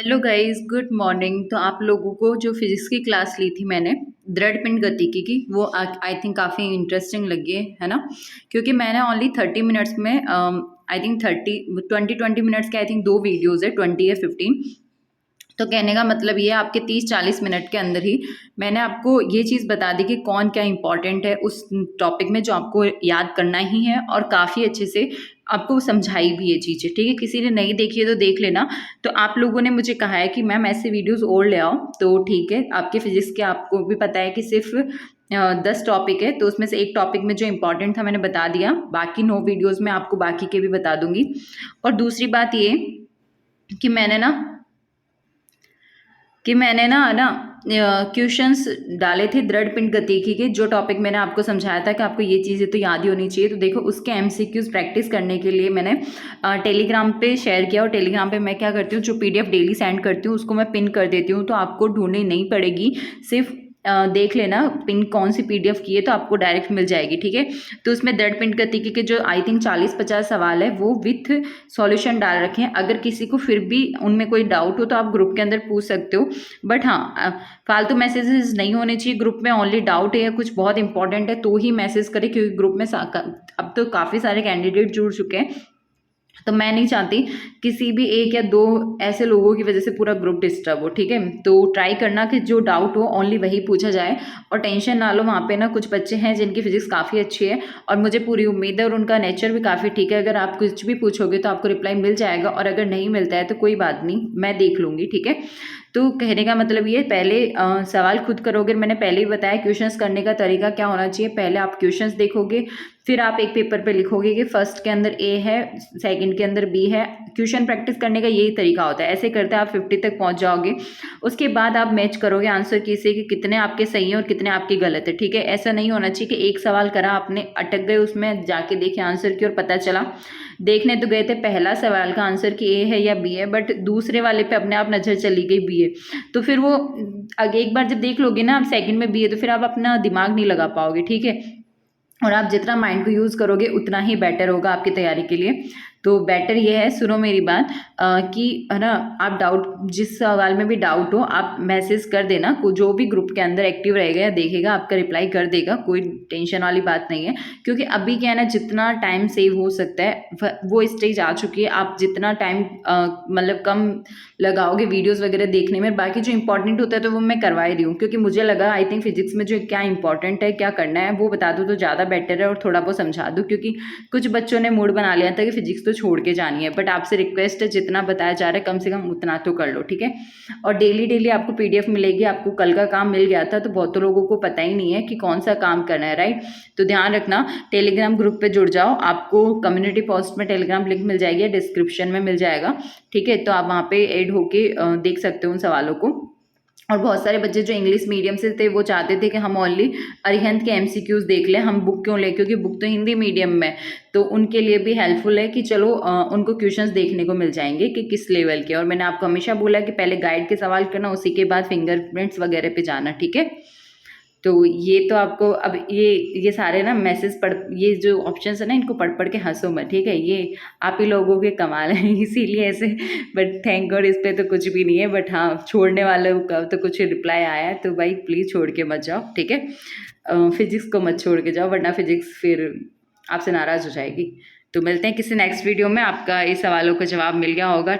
Hello guys, good morning. तो आप लोगों को जो फिजिक्स की क्लास ली थी मैंने दृढ़ पिंड गतिकी की, वो आई थिंक काफ़ी इंटरेस्टिंग लगी है ना। क्योंकि मैंने ओनली 30 मिनट्स में आई थिंक 20 मिनट्स के आई थिंक दो वीडियोज़ है, 20 या 15। तो कहने का मतलब ये है आपके 30-40 मिनट के अंदर ही मैंने आपको ये चीज़ बता दी कि कौन क्या इंपॉर्टेंट है उस टॉपिक में जो आपको याद करना ही है, और काफ़ी अच्छे से आपको समझाई भी ये चीज़ें। ठीक है, किसी ने नहीं देखी है तो देख लेना। तो आप लोगों ने मुझे कहा है कि मैम ऐसे वीडियोस और ले आओ, तो ठीक है। आपके फिजिक्स के आपको भी पता है कि सिर्फ 10 टॉपिक है, तो उसमें से एक टॉपिक में जो इंपॉर्टेंट था मैंने बता दिया, बाकी 9 वीडियोज़ में आपको बाकी के भी बता दूंगी। और दूसरी बात ये कि मैंने ना क्वेश्चंस डाले थे दृढ़ पिंड गतिकी के, जो टॉपिक मैंने आपको समझाया था कि आपको ये चीज़ें तो याद ही होनी चाहिए। तो देखो, उसके एमसीक्यूज प्रैक्टिस करने के लिए मैंने टेलीग्राम पे शेयर किया, और टेलीग्राम पे मैं क्या करती हूँ, जो पीडीएफ डेली सेंड करती हूँ उसको मैं पिन कर देती हूँ, तो आपको ढूंढनी नहीं पड़ेगी। सिर्फ देख लेना पिन कौन सी पीडीएफ की है, तो आपको डायरेक्ट मिल जाएगी। ठीक है, तो उसमें दृढ़ पिंड गतिकी के जो आई थिंक 40-50 सवाल है वो विथ सॉल्यूशन डाल रखे हैं। अगर किसी को फिर भी उनमें कोई डाउट हो तो आप ग्रुप के अंदर पूछ सकते हो, बट हाँ, फालतू मैसेजेस नहीं होने चाहिए ग्रुप में। ओनली डाउट है या कुछ बहुत इंपॉर्टेंट है तो ही मैसेज करें, क्योंकि ग्रुप में अब तो काफ़ी सारे कैंडिडेट जुड़ चुके हैं, तो मैं नहीं चाहती किसी भी एक या दो ऐसे लोगों की वजह से पूरा ग्रुप डिस्टर्ब हो। ठीक है, तो ट्राई करना कि जो डाउट हो ओनली वही पूछा जाए, और टेंशन ना लो। वहाँ पे ना कुछ बच्चे हैं जिनकी फिजिक्स काफ़ी अच्छी है, और मुझे पूरी उम्मीद है, और उनका नेचर भी काफ़ी ठीक है। अगर आप कुछ भी पूछोगे तो आपको रिप्लाई मिल जाएगा, और अगर नहीं मिलता है तो कोई बात नहीं, मैं देख लूँगी। ठीक है, तो कहने का मतलब ये, पहले सवाल खुद करोगे। मैंने पहले ही बताया क्वेश्चंस करने का तरीका क्या होना चाहिए। पहले आप क्वेश्चंस देखोगे, फिर आप एक पेपर पे लिखोगे कि फर्स्ट के अंदर ए है, सेकंड के अंदर बी है। क्वेश्चन प्रैक्टिस करने का यही तरीका होता है। ऐसे करते आप 50 तक पहुंच जाओगे। उसके बाद आप मैच करोगे आंसर की से कि कितने आपके सही हैं और कितने आपके गलत है। ठीक है, ऐसा नहीं होना चाहिए कि एक सवाल करा आपने, अटक गए उसमें, जाके देखे आंसर की और पता चला देखने तो गए थे पहला सवाल का आंसर कि ए है या बी है, बट दूसरे वाले पे अपने आप नजर चली गई बी है। तो फिर वो एक बार जब देख लोगे ना आप सेकंड में बी है, तो फिर आप अपना दिमाग नहीं लगा पाओगे। ठीक है, और आप जितना माइंड को यूज़ करोगे उतना ही बेटर होगा आपकी तैयारी के लिए। तो बेटर ये है, सुनो मेरी बात, कि है ना, आप डाउट, जिस सवाल में भी डाउट हो आप मैसेज कर देना। जो भी ग्रुप के अंदर एक्टिव रहेगा या देखेगा आपका रिप्लाई कर देगा, कोई टेंशन वाली बात नहीं है। क्योंकि अभी क्या है ना, जितना टाइम सेव हो सकता है वो स्टेज आ चुकी है। आप जितना टाइम मतलब कम लगाओगे वीडियोस वगैरह देखने में, बाकी जो इंपॉर्टेंट होता है तो वो मैं करवा ही रही हूँ। क्योंकि मुझे लगा आई थिंक फिजिक्स में जो क्या इंपॉर्टेंट है, क्या करना है, वो बता दूँ तो ज़्यादा बेटर है, और थोड़ा बहुत समझा दूँ। क्योंकि कुछ बच्चों ने मूड बना लिया था कि फिजिक्स तो छोड़ के जानी है, बट आपसे रिक्वेस्ट है जितना बताया जा रहा है कम से कम उतना तो कर लो। ठीक है, और डेली डेली आपको पीडीएफ मिलेगी। आपको कल का काम मिल गया था, तो बहुत लोगों को पता ही नहीं है कि कौन सा काम करना है, राइट। तो ध्यान रखना, टेलीग्राम ग्रुप पे जुड़ जाओ। आपको कम्युनिटी पोस्ट में टेलीग्राम लिंक मिल जाएगी, डिस्क्रिप्शन में मिल जाएगा। ठीक है, तो आप वहाँ पे ऐड होके देख सकते हो उन सवालों को। और बहुत सारे बच्चे जो इंग्लिश मीडियम से थे वो चाहते थे कि हम ओनली अरिहंत के एमसीक्यूज देख लें, हम बुक क्यों लें, क्योंकि बुक तो हिंदी मीडियम में। तो उनके लिए भी हेल्पफुल है कि चलो उनको क्वेश्चंस देखने को मिल जाएंगे कि किस लेवल के। और मैंने आपको हमेशा बोला कि पहले गाइड के सवाल करना, उसी के बाद फिंगरप्रिंट्स वगैरह पे जाना। ठीक है, तो ये तो आपको अब ये सारे ना मैसेज पढ़, ये जो ऑप्शंस है ना, इनको पढ़ पढ़ के हंसो मत। ठीक है, ये आप ही लोगों के कमाल है इसीलिए ऐसे। बट थैंक गॉड इस पे तो कुछ भी नहीं है। बट हाँ, छोड़ने वालों का तो कुछ रिप्लाई आया है, तो भाई प्लीज़ छोड़ के मत जाओ। ठीक है, फिजिक्स को मत छोड़ के जाओ, वरना फिजिक्स फिर आपसे नाराज़ हो जाएगी। तो मिलते हैं किसी नेक्स्ट वीडियो में। आपका इस सवालों का जवाब मिल गया होगा। ठीक।